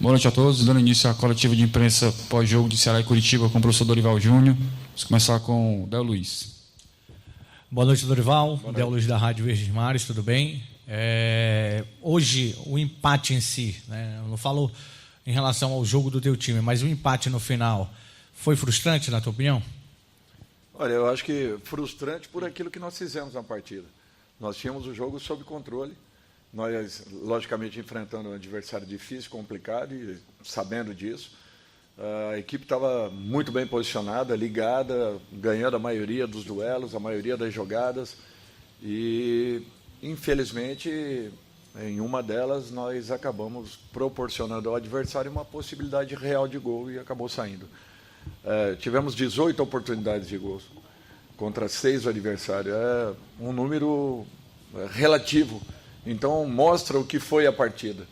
Boa noite a todos. Dando início à coletiva de imprensa pós-jogo de Ceará e Curitiba com o professor Dorival Júnior. Vamos começar com o Del Luiz. Boa noite, Dorival. Del Luiz da Rádio Verdes Mares, tudo bem? Hoje, o empate em si, né? Eu não falo em relação ao jogo do teu time, mas o empate no final foi frustrante, na tua opinião? Olha, eu acho que frustrante por aquilo que nós fizemos na partida. Nós tínhamos o jogo sob controle. Nós, logicamente, enfrentando um adversário difícil, complicado, e sabendo disso. A equipe estava muito bem posicionada, ligada, ganhando a maioria dos duelos, a maioria das jogadas. E, infelizmente, em uma delas, nós acabamos proporcionando ao adversário uma possibilidade real de gol e acabou saindo. Tivemos 18 oportunidades de gols contra 6 do adversário. É um número relativo. Então, mostra o que foi a partida.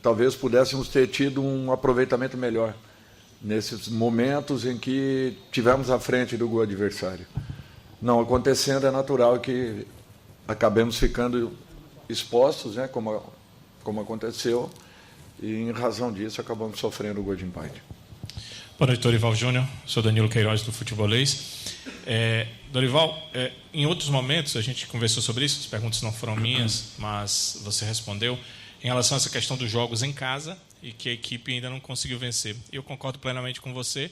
Talvez pudéssemos ter tido um aproveitamento melhor nesses momentos em que tivemos à frente do gol adversário. Não acontecendo, é natural que acabemos ficando expostos, né, como aconteceu, e em razão disso acabamos sofrendo o gol de empate. Boa noite, Dorival Júnior. Sou Danilo Queiroz, do Futebolês. Dorival, em outros momentos a gente conversou sobre isso, as perguntas não foram minhas, mas você respondeu, em relação a essa questão dos jogos em casa e que a equipe ainda não conseguiu vencer. Eu concordo plenamente com você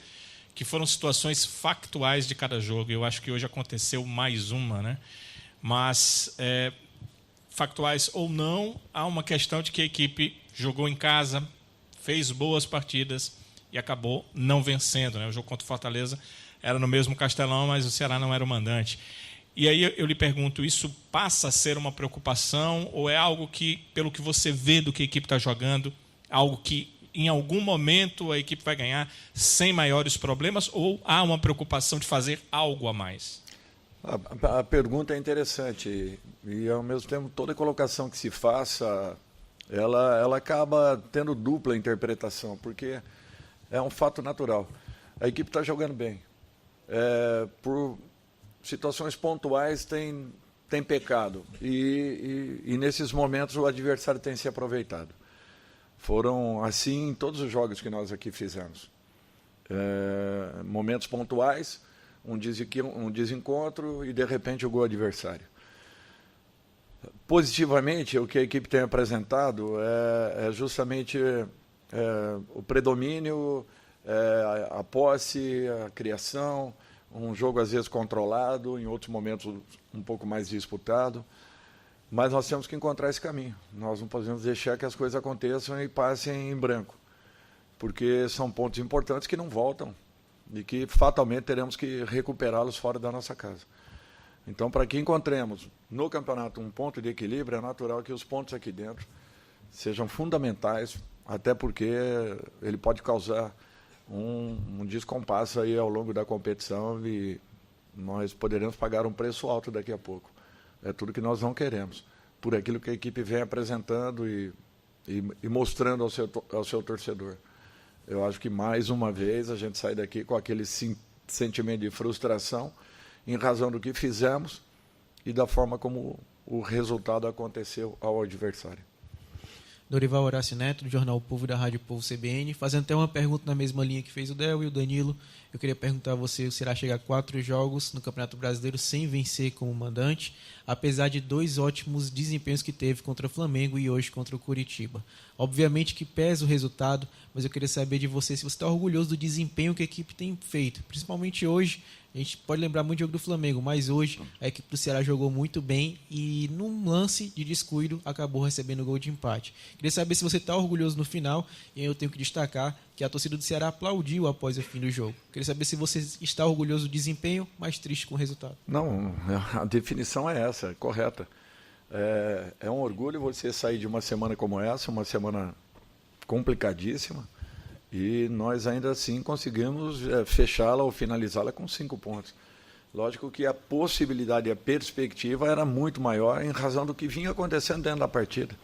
que foram situações factuais de cada jogo. Eu acho que hoje aconteceu mais uma, né? Mas, factuais ou não, há uma questão de que a equipe jogou em casa, fez boas partidas e acabou não vencendo, né? O jogo contra o Fortaleza era no mesmo Castelão, mas o Ceará não era o mandante. E aí eu lhe pergunto, isso passa a ser uma preocupação ou é algo que, pelo que você vê do que a equipe está jogando, algo que em algum momento a equipe vai ganhar sem maiores problemas ou há uma preocupação de fazer algo a mais? A pergunta é interessante e, ao mesmo tempo, toda colocação que se faça, ela acaba tendo dupla interpretação, porque é um fato natural. A equipe está jogando bem. Por situações pontuais tem pecado e nesses momentos o adversário tem se aproveitado. Foram assim em todos os jogos que nós aqui fizemos. Momentos pontuais, um desencontro e de repente o gol adversário. Positivamente, o que a equipe tem apresentado é justamente o predomínio, a posse, a criação, um jogo às vezes controlado, em outros momentos um pouco mais disputado, mas nós temos que encontrar esse caminho. Nós não podemos deixar que as coisas aconteçam e passem em branco, porque são pontos importantes que não voltam e que fatalmente teremos que recuperá-los fora da nossa casa. Então, para que encontremos no campeonato um ponto de equilíbrio, é natural que os pontos aqui dentro sejam fundamentais, até porque ele pode causar um descompasso aí ao longo da competição e nós poderemos pagar um preço alto daqui a pouco. É tudo que nós não queremos, por aquilo que a equipe vem apresentando e mostrando ao seu torcedor. Eu acho que, mais uma vez, a gente sai daqui com aquele sentimento de frustração em razão do que fizemos e da forma como o resultado aconteceu ao adversário. Dorival Horácio Neto, do Jornal O Povo, da Rádio Povo CBN, fazendo até uma pergunta na mesma linha que fez o Del e o Danilo. Eu queria perguntar a você, o Ceará chega a 4 jogos no Campeonato Brasileiro sem vencer como mandante, apesar de 2 ótimos desempenhos que teve contra o Flamengo e hoje contra o Curitiba. Obviamente que pesa o resultado, mas eu queria saber de você se você está orgulhoso do desempenho que a equipe tem feito, principalmente hoje. A gente pode lembrar muito do jogo do Flamengo, mas hoje a equipe do Ceará jogou muito bem e num lance de descuido acabou recebendo o gol de empate. Queria saber se você está orgulhoso no final, e eu tenho que destacar que a torcida do Ceará aplaudiu após o fim do jogo. Queria saber se você está orgulhoso do desempenho, mas triste com o resultado. Não, a definição é essa, é correta. É um orgulho você sair de uma semana como essa, uma semana complicadíssima, e nós ainda assim conseguimos fechá-la ou finalizá-la com 5 pontos. Lógico que a possibilidade e a perspectiva era muito maior em razão do que vinha acontecendo dentro da partida.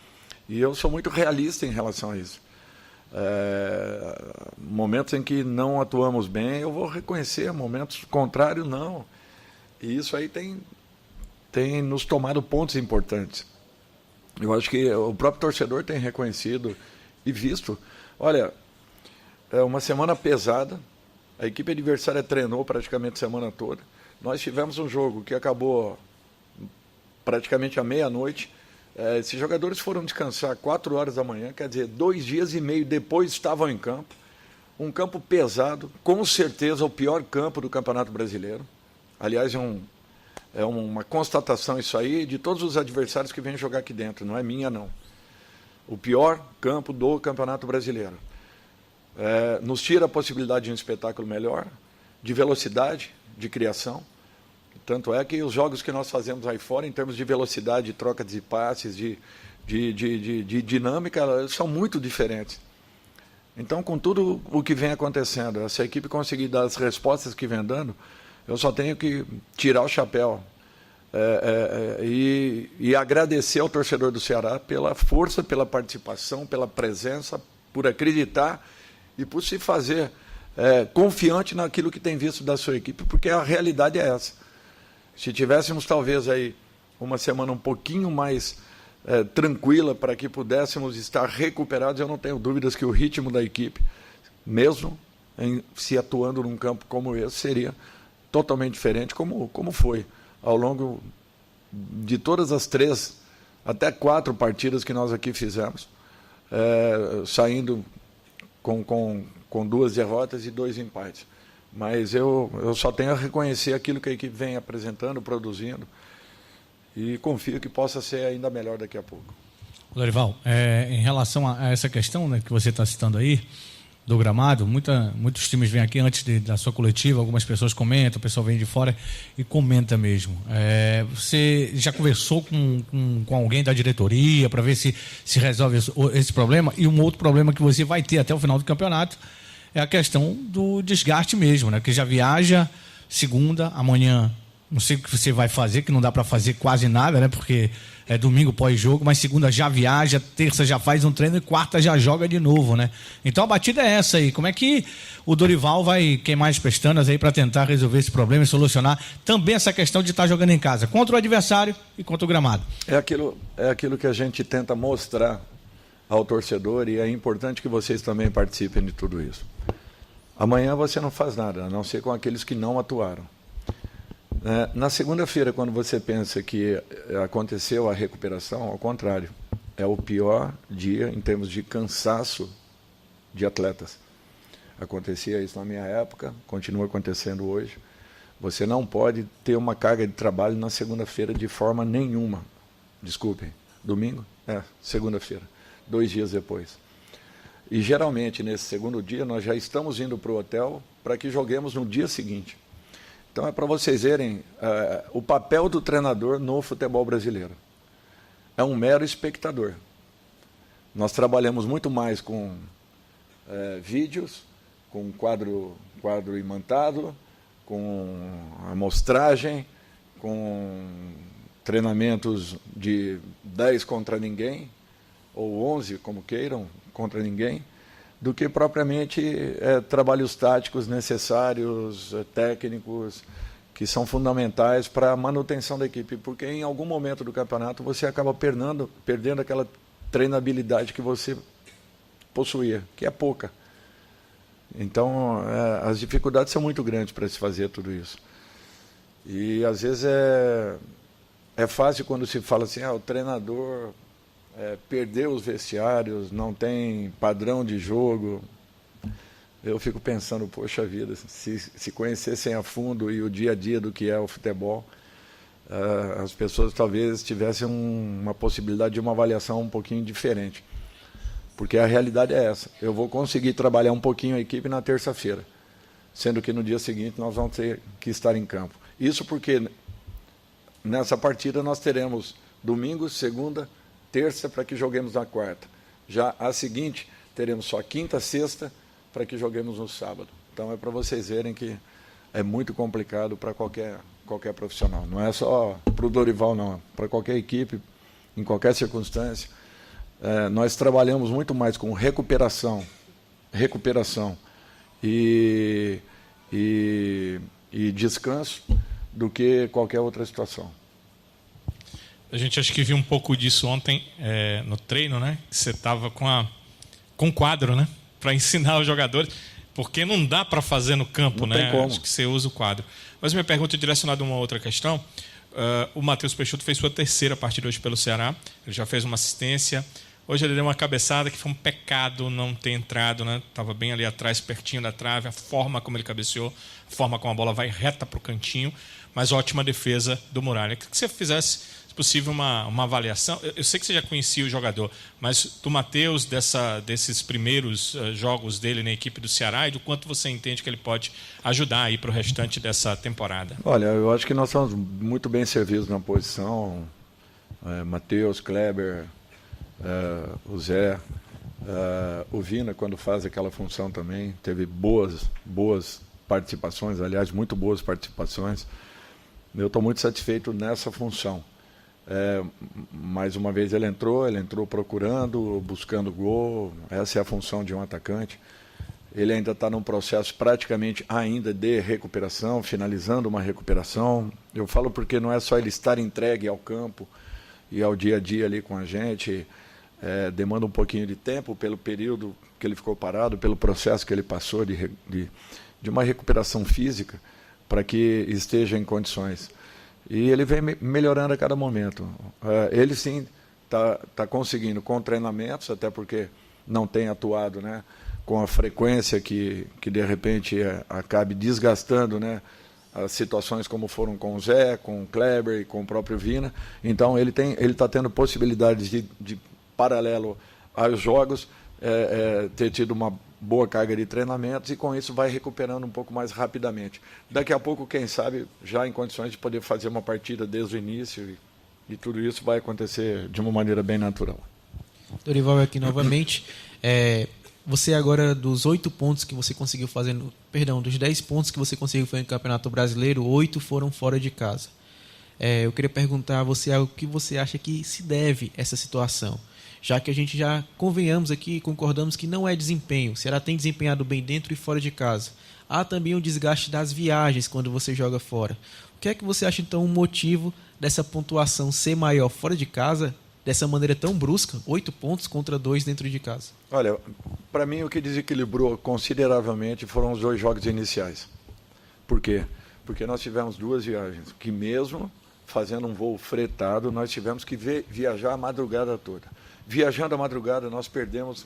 E eu sou muito realista em relação a isso. Momentos em que não atuamos bem, eu vou reconhecer, momentos contrários, não. E isso aí tem nos tomado pontos importantes. Eu acho que o próprio torcedor tem reconhecido e visto. Olha, é uma semana pesada, a equipe adversária treinou praticamente a semana toda. Nós tivemos um jogo que acabou praticamente à meia-noite. Esses jogadores foram descansar 4 horas da manhã, quer dizer, 2 dias e meio depois estavam em campo. Um campo pesado, com certeza o pior campo do Campeonato Brasileiro. Aliás, é uma constatação isso aí de todos os adversários que vêm jogar aqui dentro, não é minha não. O pior campo do Campeonato Brasileiro. Nos tira a possibilidade de um espetáculo melhor, de velocidade, de criação. Tanto é que os jogos que nós fazemos aí fora, em termos de velocidade, de troca de passes, de dinâmica, são muito diferentes. Então, com tudo o que vem acontecendo, se a equipe conseguir dar as respostas que vem dando, eu só tenho que tirar o chapéu e agradecer ao torcedor do Ceará pela força, pela participação, pela presença, por acreditar e por se fazer confiante naquilo que tem visto da sua equipe, porque a realidade é essa. Se tivéssemos talvez aí uma semana um pouquinho mais tranquila para que pudéssemos estar recuperados, eu não tenho dúvidas que o ritmo da equipe, mesmo se atuando num campo como esse, seria totalmente diferente, como foi ao longo de todas as 3, até 4 partidas que nós aqui fizemos, saindo com 2 derrotas e 2 empates. Mas eu só tenho a reconhecer aquilo que a equipe vem apresentando, produzindo, e confio que possa ser ainda melhor daqui a pouco. Dorival, em relação a essa questão, né, que você está citando aí, do gramado, muitos times vêm aqui antes da sua coletiva, algumas pessoas comentam, o pessoal vem de fora e comenta mesmo. Você já conversou com alguém da diretoria para ver se resolve esse problema? E um outro problema que você vai ter até o final do campeonato é a questão do desgaste mesmo, né? Que já viaja segunda, amanhã, não sei o que você vai fazer, que não dá para fazer quase nada, né? Porque é domingo pós-jogo, mas segunda já viaja, terça já faz um treino e quarta já joga de novo, né? Então a batida é essa aí. Como é que o Dorival vai queimar as pestanas aí para tentar resolver esse problema e solucionar também essa questão de estar jogando em casa, contra o adversário e contra o gramado? É aquilo que a gente tenta mostrar ao torcedor, e é importante que vocês também participem de tudo isso. Amanhã você não faz nada, a não ser com aqueles que não atuaram. Na segunda-feira, quando você pensa que aconteceu a recuperação, ao contrário, é o pior dia em termos de cansaço de atletas. Acontecia isso na minha época, continua acontecendo hoje. Você não pode ter uma carga de trabalho na segunda-feira de forma nenhuma. Desculpem, domingo? Segunda-feira, 2 dias depois. E geralmente, nesse segundo dia, nós já estamos indo para o hotel para que joguemos no dia seguinte. Então, é para vocês verem o papel do treinador no futebol brasileiro. É um mero espectador. Nós trabalhamos muito mais com vídeos, com quadro imantado, com amostragem, com treinamentos de 10 contra ninguém, ou 11, como queiram, contra ninguém, do que propriamente trabalhos táticos necessários, técnicos, que são fundamentais para a manutenção da equipe, porque em algum momento do campeonato você acaba perdendo aquela treinabilidade que você possuía, que é pouca. Então, as dificuldades são muito grandes para se fazer tudo isso. E, às vezes, é fácil quando se fala assim, o treinador perdeu os vestiários, não tem padrão de jogo. Eu fico pensando, poxa vida, se conhecessem a fundo e o dia a dia do que é o futebol, as pessoas talvez tivessem uma possibilidade de uma avaliação um pouquinho diferente. Porque a realidade é essa. Eu vou conseguir trabalhar um pouquinho a equipe na terça-feira, sendo que no dia seguinte nós vamos ter que estar em campo. Isso porque nessa partida nós teremos domingo, segunda, terça para que joguemos na quarta. Já a seguinte, teremos só quinta, sexta para que joguemos no sábado. Então é para vocês verem que é muito complicado para qualquer profissional. Não é só para o Dorival, não. Para qualquer equipe, em qualquer circunstância. Nós trabalhamos muito mais com recuperação e descanso do que qualquer outra situação. A gente acho que viu um pouco disso ontem no treino, né? Você estava com com quadro, né? Para ensinar os jogadores, porque não dá para fazer no campo, não né? Tem como. Acho que você usa o quadro. Mas minha pergunta é direcionada a uma outra questão. O Matheus Peixoto fez sua terceira partida hoje pelo Ceará, ele já fez uma assistência. Hoje ele deu uma cabeçada que foi um pecado não ter entrado, né? Estava bem ali atrás, pertinho da trave, a forma como ele cabeceou, a forma como a bola vai reta para o cantinho, mas ótima defesa do Muralha. Eu queria que você fizesse, se possível, uma avaliação. Eu sei que você já conhecia o jogador, mas do Matheus, desses primeiros jogos dele na equipe do Ceará, e do quanto você entende que ele pode ajudar aí para o restante dessa temporada. Olha, eu acho que nós estamos muito bem servidos na posição. Matheus, Kleber, o Zé, o Vina, quando faz aquela função também, teve boas participações, aliás, muito boas participações. Eu estou muito satisfeito nessa função. Mais uma vez ele entrou procurando, buscando gol. Essa é a função de um atacante. Ele ainda está num processo praticamente ainda de recuperação, finalizando uma recuperação. Eu falo porque não é só ele estar entregue ao campo e ao dia a dia ali com a gente. Demanda um pouquinho de tempo pelo período que ele ficou parado, pelo processo que ele passou de uma recuperação física, para que esteja em condições. E ele vem melhorando a cada momento. Ele sim está conseguindo com treinamentos, até porque não tem atuado, né, com a frequência que de repente acabe desgastando, né, as situações como foram com o Zé, com o Kleber e com o próprio Vina. Então ele está tendo possibilidades de paralelo aos jogos, ter tido uma boa carga de treinamentos e com isso vai recuperando um pouco mais rapidamente. Daqui a pouco, quem sabe, já em condições de poder fazer uma partida desde o início e tudo isso vai acontecer de uma maneira bem natural. Dorival aqui novamente. Você agora, dos 8 pontos que você conseguiu fazer, dos 10 pontos que você conseguiu fazer no Campeonato Brasileiro, 8 foram fora de casa. Eu queria perguntar a você o que você acha que se deve essa situação, já que a gente já convenhamos aqui e concordamos que não é desempenho. O Ceará tem desempenhado bem dentro e fora de casa. Há também o desgaste das viagens quando você joga fora. O que é que você acha, então, o motivo dessa pontuação ser maior fora de casa, dessa maneira tão brusca, 8 pontos contra 2 dentro de casa? Olha, para mim o que desequilibrou consideravelmente foram os 2 jogos iniciais. Por quê? Porque nós tivemos 2 viagens, que mesmo fazendo um voo fretado, nós tivemos que viajar a madrugada toda. Viajando à madrugada, nós perdemos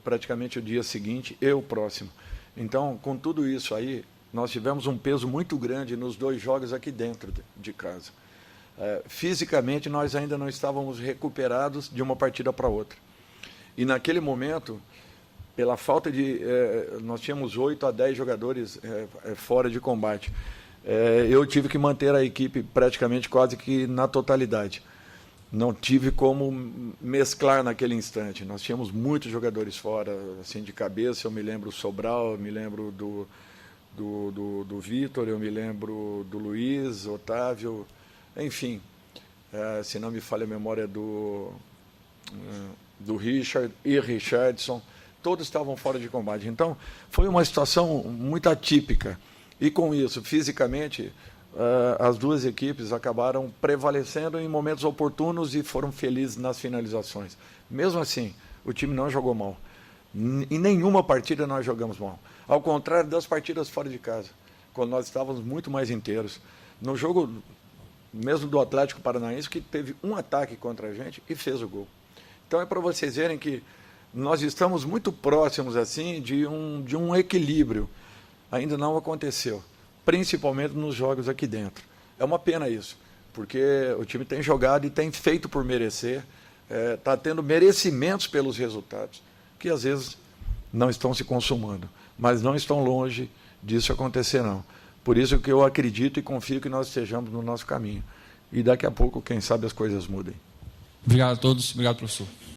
praticamente o dia seguinte e o próximo. Então, com tudo isso aí, nós tivemos um peso muito grande nos 2 jogos aqui dentro de casa. Fisicamente, nós ainda não estávamos recuperados de uma partida para outra. E naquele momento, pela falta de... nós tínhamos 8 a 10 jogadores fora de combate. Eu tive que manter a equipe praticamente quase que na totalidade. Não tive como mesclar naquele instante. Nós tínhamos muitos jogadores fora, assim, de cabeça. Eu me lembro do Sobral, eu me lembro do Vitor, eu me lembro do Luiz, Otávio, enfim. Se não me falha a memória do Richard e Richardson, todos estavam fora de combate. Então, foi uma situação muito atípica. E com isso, fisicamente, as 2 equipes acabaram prevalecendo em momentos oportunos e foram felizes nas finalizações. Mesmo assim, o time não jogou mal. Em nenhuma partida nós jogamos mal. Ao contrário das partidas fora de casa, quando nós estávamos muito mais inteiros. No jogo mesmo do Atlético Paranaense, que teve um ataque contra a gente e fez o gol. Então é para vocês verem que nós estamos muito próximos assim de um equilíbrio. Ainda não aconteceu, principalmente nos jogos aqui dentro. É uma pena isso, porque o time tem jogado e tem feito por merecer, está tendo merecimentos pelos resultados, que às vezes não estão se consumando, mas não estão longe disso acontecer não. Por isso que eu acredito e confio que nós estejamos no nosso caminho. E daqui a pouco, quem sabe, as coisas mudem. Obrigado a todos, obrigado, professor.